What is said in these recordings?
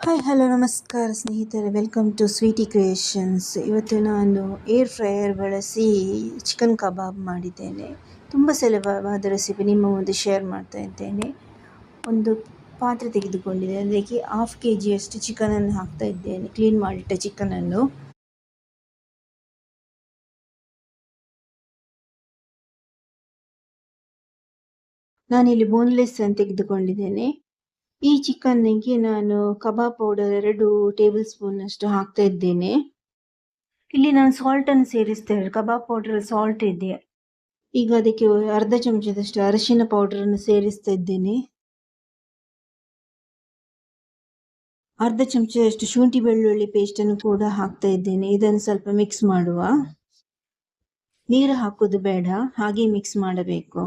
Hi hello ನಮಸ್ಕಾರ ಸ್ನೇಹಿತರೆ, welcome to Sweety creations. ಇವತ್ತು ನಾನು ಏರ್ ಫ್ರೈಯರ್ ಬಳಸಿ ಚಿಕನ್ ಕಬಾಬ್ ಮಾಡಿದ್ದೇನೆ. ತುಂಬ ಸುಲಭವಾದ ರೆಸಿಪಿ ನಿಮ್ಮ ಮುಂದೆ ಶೇರ್ ಮಾಡ್ತಾ ಇದ್ದೇನೆ. ಒಂದು ಪಾತ್ರೆ ತೆಗೆದುಕೊಂಡಿದ್ದೇನೆ, ಅದಕ್ಕೆ 1/2 kg ಚಿಕನನ್ನು ಹಾಕ್ತಾ ಇದ್ದೇನೆ. ಕ್ಲೀನ್ ಮಾಡಿಟ್ಟ ಚಿಕನನ್ನು ನಾನಿಲ್ಲಿ ಬೋನ್ಲೆಸ್ ಅನ್ನು ತೆಗೆದುಕೊಂಡಿದ್ದೇನೆ. ಈ ಚಿಕನ್ನಿಗೆ ನಾನು ಕಬಾಬ್ ಪೌಡರ್ 2 ಟೇಬಲ್ ಸ್ಪೂನಷ್ಟು ಹಾಕ್ತಾ ಇದ್ದೇನೆ. ಇಲ್ಲಿ ನಾನು ಸಾಲ್ಟನ್ನು ಸೇರಿಸ್ತೇನೆ. ಕಬಾಬ್ ಪೌಡರ್ ಸಾಲ್ಟ್ ಇದೆ. ಈಗ ಅದಕ್ಕೆ ಅರ್ಧ ಚಮಚದಷ್ಟು ಅರಿಶಿನ ಪೌಡರನ್ನು ಸೇರಿಸ್ತಾ ಇದ್ದೇನೆ. ಅರ್ಧ ಚಮಚದಷ್ಟು ಶುಂಠಿ ಬೆಳ್ಳುಳ್ಳಿ ಪೇಸ್ಟನ್ನು ಕೂಡ ಹಾಕ್ತಾ ಇದ್ದೇನೆ. ಇದನ್ನು ಸ್ವಲ್ಪ ಮಿಕ್ಸ್ ಮಾಡುವ. ನೀರು ಹಾಕೋದು ಬೇಡ, ಹಾಗೆ ಮಿಕ್ಸ್ ಮಾಡಬೇಕು.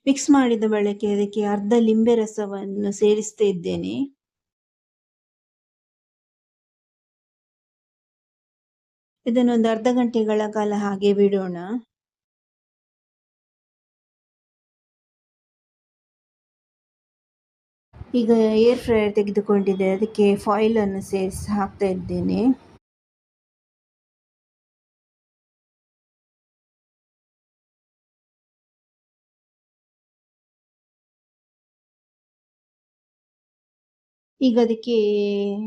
ಮಿಕ್ಸ್ ಮಾಡಿದ ಬಳಿಕ ಅದಕ್ಕೆ ಅರ್ಧ ಲಿಂಬೆ ರಸವನ್ನು ಸೇರಿಸ್ತಾ ಇದ್ದೇನೆ. ಇದನ್ನೊಂದು ಅರ್ಧ ಗಂಟೆಗಳ ಕಾಲ ಹಾಗೆ ಬಿಡೋಣ. ಈಗ ಏರ್ ಫ್ರೈಯರ್ ತೆಗೆದುಕೊಂಡಿದ್ದೆ, ಅದಕ್ಕೆ ಫಾಯಿಲ್ ಅನ್ನು ಸೇರಿಸಿ ಹಾಕ್ತಾ ಇದ್ದೇನೆ. ಈಗ ಅದಕ್ಕೆ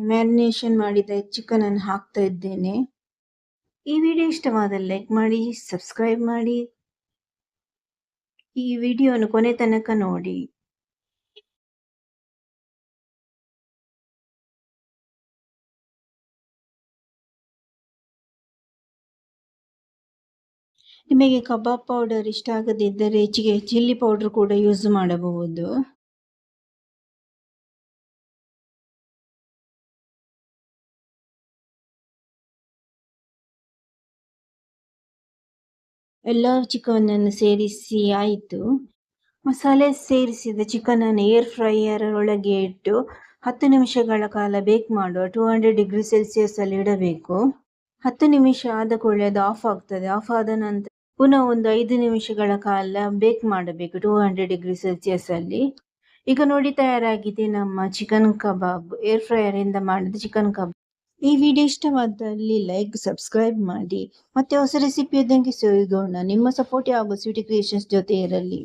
ಮ್ಯಾರಿನೇಷನ್ ಮಾಡಿದ ಚಿಕನ್ ಅನ್ನು ಹಾಕ್ತಾ ಇದ್ದೇನೆ. ಈ ವಿಡಿಯೋ ಇಷ್ಟವಾದಲ್ಲಿ ಲೈಕ್ ಮಾಡಿ, ಸಬ್ಸ್ಕ್ರೈಬ್ ಮಾಡಿ, ಈ ವಿಡಿಯೋವನ್ನು ಕೊನೆ ತನಕ ನೋಡಿ. ನಿಮಗೆ ಕಬಾಬ್ ಪೌಡರ್ ಇಷ್ಟ ಆಗದಿದ್ದರೆ ಚಿಲ್ಲಿ ಪೌಡರ್ ಕೂಡ ಯೂಸ್ ಮಾಡಬಹುದು. ಎಲ್ಲ ಚಿಕನ್ ಅನ್ನು ಸೇರಿಸಿ ಆಯಿತು. ಮಸಾಲೆ ಸೇರಿಸಿದ ಚಿಕನ್ ಅನ್ನು ಏರ್ ಫ್ರೈಯರ್ ಒಳಗೆ ಇಟ್ಟು 10 ನಿಮಿಷಗಳ ಕಾಲ ಬೇಕ್ ಮಾಡುವ. 200 ಡಿಗ್ರಿ ಸೆಲ್ಸಿಯಸ್ ಅಲ್ಲಿ ಇಡಬೇಕು. 10 ನಿಮಿಷ ಆದ ಕೂಡಲೇ ಅದು ಆಫ್ ಆಗ್ತದೆ. ಆಫ್ ಆದ ನಂತರ ಪುನಃ ಒಂದು 5 ನಿಮಿಷಗಳ ಕಾಲ ಬೇಕ್ ಮಾಡಬೇಕು 200 ಡಿಗ್ರಿ ಸೆಲ್ಸಿಯಸ್ ಅಲ್ಲಿ. ಈಗ ನೋಡಿ, ತಯಾರಾಗಿದೆ ನಮ್ಮ ಚಿಕನ್ ಕಬಾಬ್, ಏರ್ ಫ್ರೈಯರ್ ಇಂದ ಮಾಡಿದ ಚಿಕನ್ ಕಬಾಬ್. ಈ ವಿಡಿಯೋ ಇಷ್ಟವಾದಲ್ಲಿ ಲೈಕ್, ಸಬ್ಸ್ಕ್ರೈಬ್ ಮಾಡಿ. ಮತ್ತೆ ಹೊಸ ರೆಸಿಪಿಯೊಂದಿಗೆ ಸಿಗೋಣ. ನಿಮ್ಮ ಸಪೋರ್ಟ್ ಹಾಗೂ ಸ್ವೀಟಿ ಕ್ರಿಯೇಷನ್ಸ್ ಜೊತೆ ಇರಲಿ.